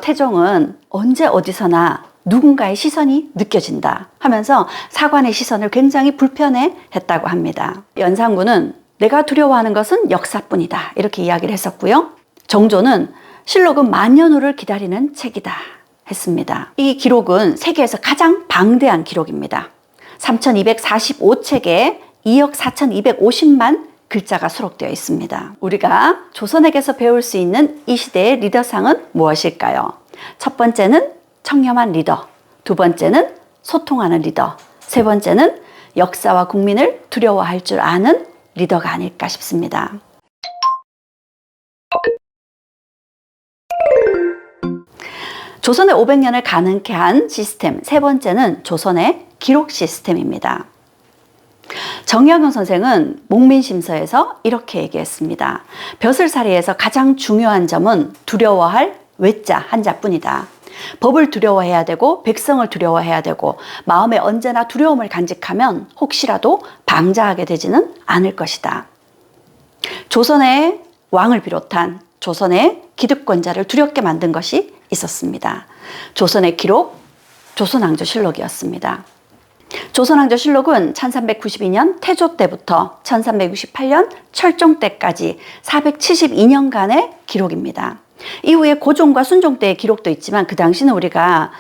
태종은 언제 어디서나 누군가의 시선이 느껴진다 하면서 사관의 시선을 굉장히 불편해 했다고 합니다. 연산군은 내가 두려워하는 것은 역사뿐이다 이렇게 이야기를 했었고요. 정조는 실록은 만년 후를 기다리는 책이다 했습니다. 이 기록은 세계에서 가장 방대한 기록입니다. 3245책에 2억 4250만 글자가 수록되어 있습니다. 우리가 조선에게서 배울 수 있는 이 시대의 리더상은 무엇일까요? 첫 번째는 청렴한 리더, 두 번째는 소통하는 리더, 세 번째는 역사와 국민을 두려워할 줄 아는 리더가 아닐까 싶습니다. 조선의 500년을 가능케 한 시스템, 세 번째는 조선의 기록 시스템입니다. 정약용 선생은 목민심서에서 이렇게 얘기했습니다. 벼슬살이에서 가장 중요한 점은 두려워할 외자 한자뿐이다. 법을 두려워해야 되고 백성을 두려워해야 되고 마음에 언제나 두려움을 간직하면 혹시라도 방자하게 되지는 않을 것이다. 조선의 왕을 비롯한 조선의 기득권자를 두렵게 만든 것이 있었습니다. 조선의 기록, 조선왕조실록이었습니다. 조선왕조실록은 1392년 태조 때부터 1368년 철종 때까지 472년간의 기록입니다. 이후에 고종과 순종 때의 기록도 있지만 그 당시는 우리가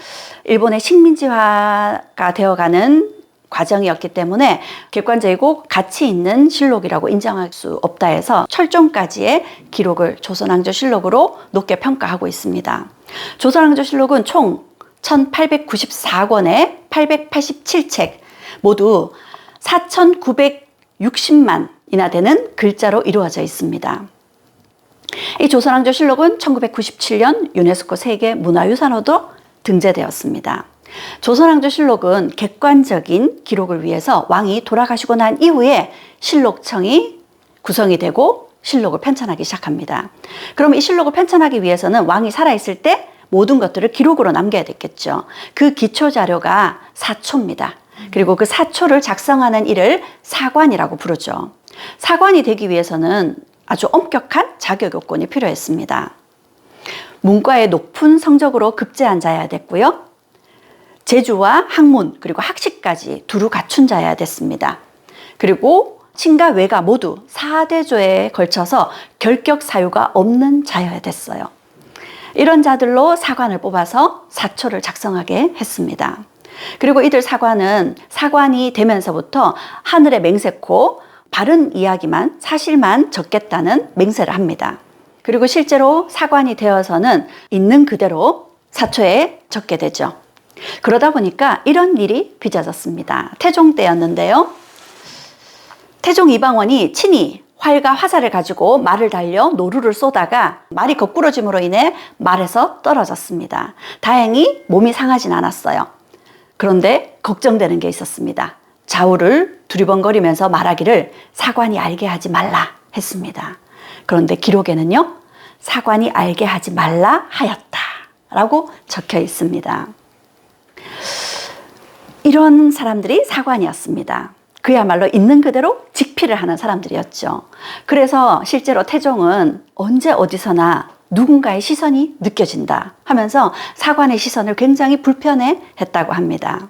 일본의 식민지화가 되어가는 과정이었기 때문에 객관적이고 가치 있는 실록이라고 인정할 수 없다 해서 철종까지의 기록을 조선왕조실록으로 높게 평가하고 있습니다. 조선왕조실록은 총 1894권에 887책, 모두 4960만이나 되는 글자로 이루어져 있습니다. 이 조선왕조실록은 1997년 유네스코 세계 문화유산으로도 등재되었습니다. 조선왕조실록은 객관적인 기록을 위해서 왕이 돌아가시고 난 이후에 실록청이 구성이 되고 실록을 편찬하기 시작합니다. 그럼 이 실록을 편찬하기 위해서는 왕이 살아있을 때 모든 것들을 기록으로 남겨야 됐겠죠. 그 기초 자료가 사초입니다. 그리고 그 사초를 작성하는 일을 사관이라고 부르죠. 사관이 되기 위해서는 아주 엄격한 자격 요건이 필요했습니다. 문과의 높은 성적으로 급제한 자여야 됐고요. 재주와 학문 그리고 학식까지 두루 갖춘 자여야 됐습니다. 그리고 친가 외가 모두 4대조에 걸쳐서 결격 사유가 없는 자여야 됐어요. 이런 자들로 사관을 뽑아서 사초를 작성하게 했습니다. 그리고 이들 사관이 되면서부터 하늘의 맹세코 바른 이야기만 사실만 적겠다는 맹세를 합니다. 그리고 실제로 사관이 되어서는 있는 그대로 사초에 적게 되죠. 그러다 보니까 이런 일이 빚어졌습니다. 태종 때였는데요. 태종 이방원이 친히 활과 화살을 가지고 말을 달려 노루를 쏘다가 말이 거꾸러짐으로 인해 말에서 떨어졌습니다. 다행히 몸이 상하진 않았어요. 그런데 걱정되는 게 있었습니다. 좌우를 두리번거리면서 말하기를 사관이 알게 하지 말라 했습니다. 그런데 기록에는요, 사관이 알게 하지 말라 하였다 라고 적혀 있습니다. 이런 사람들이 사관이었습니다. 그야말로 있는 그대로 직필을 하는 사람들이었죠. 그래서 실제로 태종은 언제 어디서나 누군가의 시선이 느껴진다 하면서 사관의 시선을 굉장히 불편해 했다고 합니다.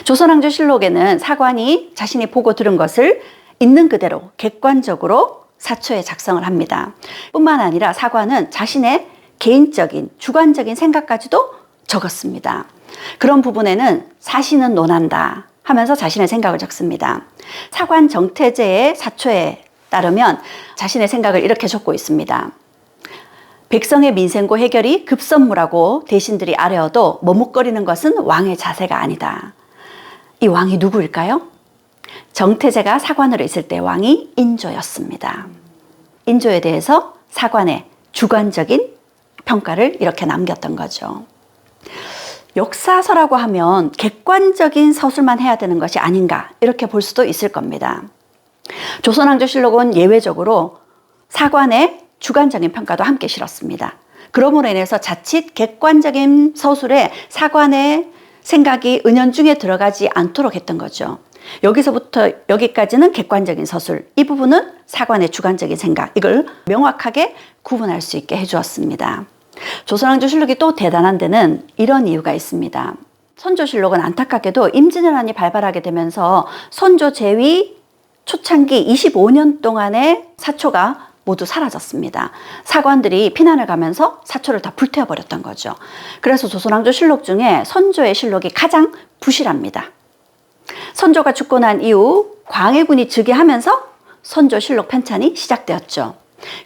조선왕조실록에는 사관이 자신이 보고 들은 것을 있는 그대로 객관적으로 사초에 작성을 합니다. 뿐만 아니라 사관은 자신의 개인적인 주관적인 생각까지도 적었습니다. 그런 부분에는 사신은 논한다 하면서 자신의 생각을 적습니다. 사관 정태제의 사초에 따르면 자신의 생각을 이렇게 적고 있습니다. 백성의 민생고 해결이 급선무라고 대신들이 아뢰어도 머뭇거리는 것은 왕의 자세가 아니다. 이 왕이 누구일까요? 정태제가 사관으로 있을 때 왕이 인조였습니다. 인조에 대해서 사관의 주관적인 평가를 이렇게 남겼던 거죠. 역사서라고 하면 객관적인 서술만 해야 되는 것이 아닌가 이렇게 볼 수도 있을 겁니다. 조선왕조실록은 예외적으로 사관의 주관적인 평가도 함께 실었습니다. 그러므로 인해서 자칫 객관적인 서술에 사관의 생각이 은연중에 들어가지 않도록 했던 거죠. 여기서부터 여기까지는 객관적인 서술, 이 부분은 사관의 주관적인 생각, 이걸 명확하게 구분할 수 있게 해주었습니다. 조선왕조실록이 또 대단한 데는 이런 이유가 있습니다. 선조실록은 안타깝게도 임진왜란이 발발하게 되면서 선조 제위 초창기 25년 동안의 사초가 모두 사라졌습니다. 사관들이 피난을 가면서 사초를 다 불태워버렸던 거죠. 그래서 조선왕조실록 중에 선조의 실록이 가장 부실합니다. 선조가 죽고 난 이후 광해군이 즉위하면서 선조실록 편찬이 시작되었죠.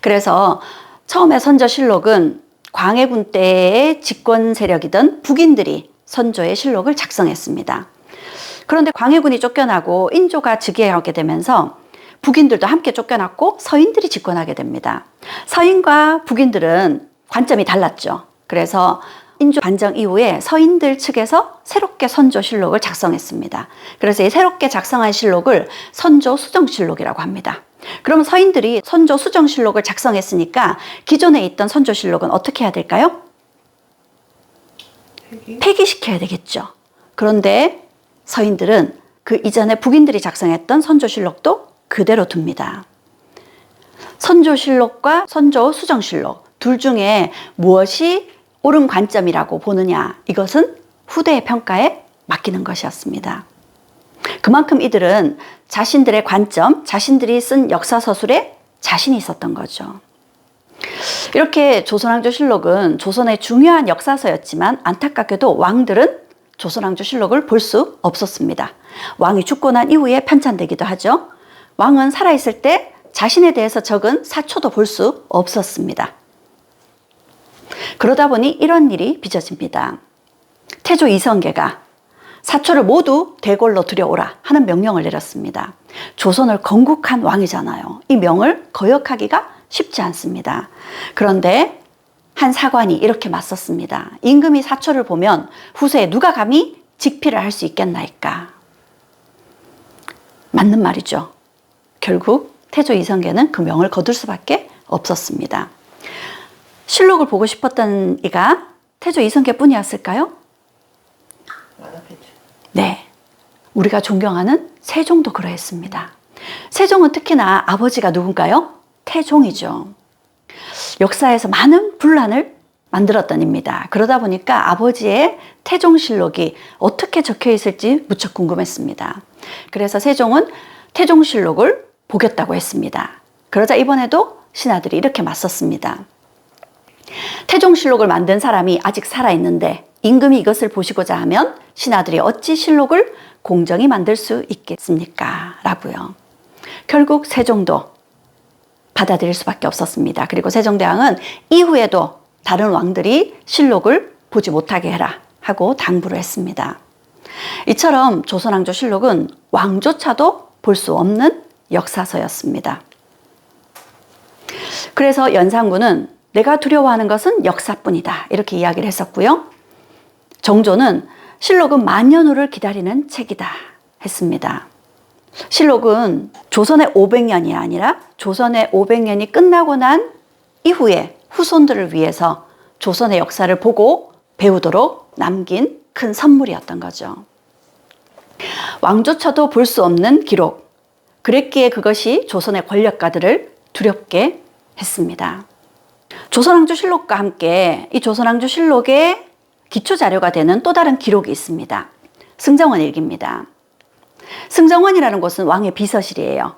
그래서 처음에 선조실록은 광해군 때의 집권 세력이던 북인들이 선조의 실록을 작성했습니다. 그런데 광해군이 쫓겨나고 인조가 즉위하게 되면서 북인들도 함께 쫓겨났고 서인들이 집권하게 됩니다. 서인과 북인들은 관점이 달랐죠. 그래서 인조 반정 이후에 서인들 측에서 새롭게 선조실록을 작성했습니다. 그래서 이 새롭게 작성한 실록을 선조수정실록이라고 합니다. 그럼 서인들이 선조수정실록을 작성했으니까 기존에 있던 선조실록은 어떻게 해야 될까요? 폐기시켜야 되겠죠. 그런데 서인들은 그 이전에 북인들이 작성했던 선조실록도 그대로 둡니다. 선조실록과 선조수정실록 둘 중에 무엇이 옳은 관점이라고 보느냐, 이것은 후대의 평가에 맡기는 것이었습니다. 그만큼 이들은 자신들의 관점, 자신들이 쓴 역사서술에 자신이 있었던 거죠. 이렇게 조선왕조실록은 조선의 중요한 역사서였지만 안타깝게도 왕들은 조선왕조실록을 볼 수 없었습니다. 왕이 죽고 난 이후에 편찬되기도 하죠. 왕은 살아있을 때 자신에 대해서 적은 사초도 볼 수 없었습니다. 그러다 보니 이런 일이 빚어집니다. 태조 이성계가 사초를 모두 대궐로 들여오라 하는 명령을 내렸습니다. 조선을 건국한 왕이잖아요. 이 명을 거역하기가 쉽지 않습니다. 그런데 한 사관이 이렇게 맞섰습니다. 임금이 사초를 보면 후세에 누가 감히 직피를 할 수 있겠나이까. 맞는 말이죠. 결국 태조 이성계는 그 명을 거둘 수밖에 없었습니다. 실록을 보고 싶었던 이가 태조 이성계뿐이었을까요? 네, 우리가 존경하는 세종도 그러했습니다. 세종은 특히나 아버지가 누군가요? 태종이죠. 역사에서 많은 분란을 만들었던 입니다. 그러다 보니까 아버지의 태종실록이 어떻게 적혀 있을지 무척 궁금했습니다. 그래서 세종은 태종실록을 보겠다고 했습니다. 그러자 이번에도 신하들이 이렇게 맞섰습니다. 태종실록을 만든 사람이 아직 살아있는데 임금이 이것을 보시고자 하면 신하들이 어찌 실록을 공정히 만들 수 있겠습니까? 라고요. 결국 세종도 받아들일 수밖에 없었습니다. 그리고 세종대왕은 이후에도 다른 왕들이 실록을 보지 못하게 해라 하고 당부를 했습니다. 이처럼 조선왕조실록은 왕조차도 볼 수 없는 역사서였습니다. 그래서 연산군은 내가 두려워하는 것은 역사뿐이다 이렇게 이야기를 했었고요. 정조는 실록은 만년 후를 기다리는 책이다 했습니다. 실록은 조선의 500년이 아니라 조선의 500년이 끝나고 난 이후에 후손들을 위해서 조선의 역사를 보고 배우도록 남긴 큰 선물이었던 거죠. 왕조차도 볼 수 없는 기록, 그랬기에 그것이 조선의 권력가들을 두렵게 했습니다. 조선왕조실록과 함께 이 조선왕조실록의 기초자료가 되는 또 다른 기록이 있습니다. 승정원일기입니다. 승정원이라는 곳은 왕의 비서실이에요.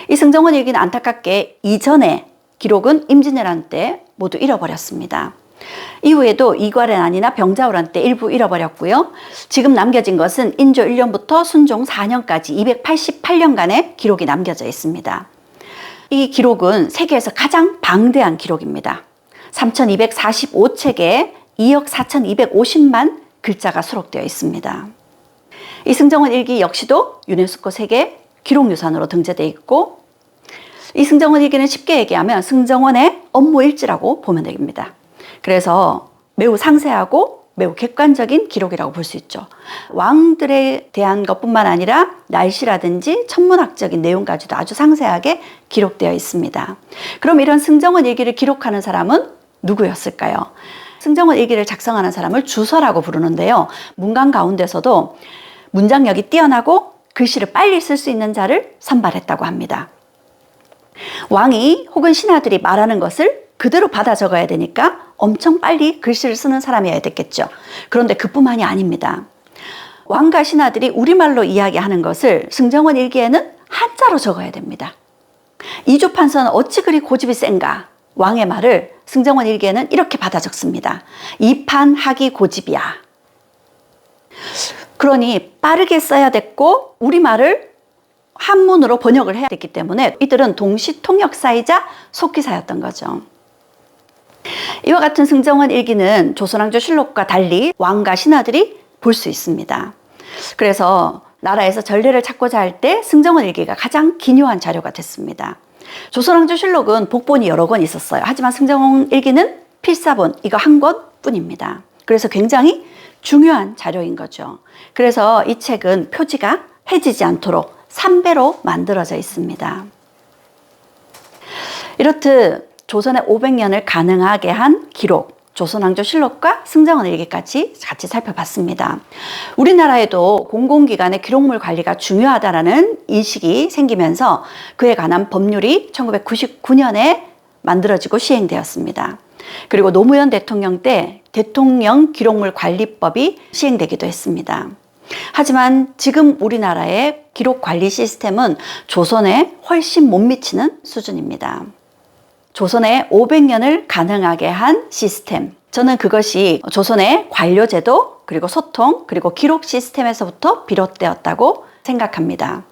이 승정원일기는 안타깝게 이전의 기록은 임진왜란 때 모두 잃어버렸습니다. 이후에도 이괄해난이나 병자호란 때 일부 잃어버렸고요. 지금 남겨진 것은 인조 1년부터 순종 4년까지 288년간의 기록이 남겨져 있습니다. 이 기록은 세계에서 가장 방대한 기록입니다. 3245책에 2억 4250만 글자가 수록되어 있습니다. 이 승정원 일기 역시도 유네스코 세계 기록유산으로 등재되어 있고, 이 승정원 일기는 쉽게 얘기하면 승정원의 업무 일지라고 보면 됩니다. 그래서 매우 상세하고 매우 객관적인 기록이라고 볼 수 있죠. 왕들에 대한 것뿐만 아니라 날씨라든지 천문학적인 내용까지도 아주 상세하게 기록되어 있습니다. 그럼 이런 승정원 일기를 기록하는 사람은 누구였을까요? 승정원 일기를 작성하는 사람을 주서라고 부르는데요. 문관 가운데서도 문장력이 뛰어나고 글씨를 빨리 쓸 수 있는 자를 선발했다고 합니다. 왕이 혹은 신하들이 말하는 것을 그대로 받아 적어야 되니까 엄청 빨리 글씨를 쓰는 사람이어야 됐겠죠. 그런데 그뿐만이 아닙니다. 왕과 신하들이 우리말로 이야기하는 것을 승정원 일기에는 한자로 적어야 됩니다. 이주판서는 어찌 그리 고집이 센가? 왕의 말을 승정원 일기에는 이렇게 받아 적습니다. 이판하기 고집이야. 그러니 빠르게 써야 됐고 우리말을 한문으로 번역을 해야 됐기 때문에 이들은 동시 통역사이자 속기사였던 거죠. 이와 같은 승정원 일기는 조선왕조 실록과 달리 왕과 신하들이 볼 수 있습니다. 그래서 나라에서 전례를 찾고자 할 때 승정원 일기가 가장 기묘한 자료가 됐습니다. 조선왕조 실록은 복본이 여러 권 있었어요. 하지만 승정원 일기는 필사본 이거 한 권뿐입니다. 그래서 굉장히 중요한 자료인 거죠. 그래서 이 책은 표지가 해지지 않도록 3배로 만들어져 있습니다. 이렇듯 조선의 500년을 가능하게 한 기록, 조선왕조 실록과 승정원 일기까지 같이 살펴봤습니다. 우리나라에도 공공기관의 기록물 관리가 중요하다는 인식이 생기면서 그에 관한 법률이 1999년에 만들어지고 시행되었습니다. 그리고 노무현 대통령 때 대통령 기록물 관리법이 시행되기도 했습니다. 하지만 지금 우리나라의 기록 관리 시스템은 조선에 훨씬 못 미치는 수준입니다. 조선의 500년을 가능하게 한 시스템. 저는 그것이 조선의 관료제도, 그리고 소통, 그리고 기록 시스템에서부터 비롯되었다고 생각합니다.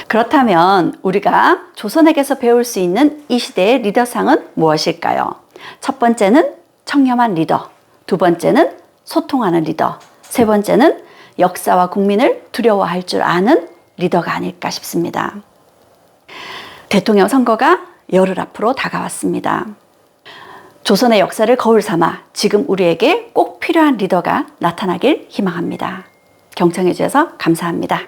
그렇다면 우리가 조선에게서 배울 수 있는 이 시대의 리더상은 무엇일까요? 첫 번째는 청렴한 리더, 두 번째는 소통하는 리더, 세 번째는 역사와 국민을 두려워할 줄 아는 리더가 아닐까 싶습니다. 대통령 선거가 열흘 앞으로 다가왔습니다. 조선의 역사를 거울 삼아 지금 우리에게 꼭 필요한 리더가 나타나길 희망합니다. 경청해 주셔서 감사합니다.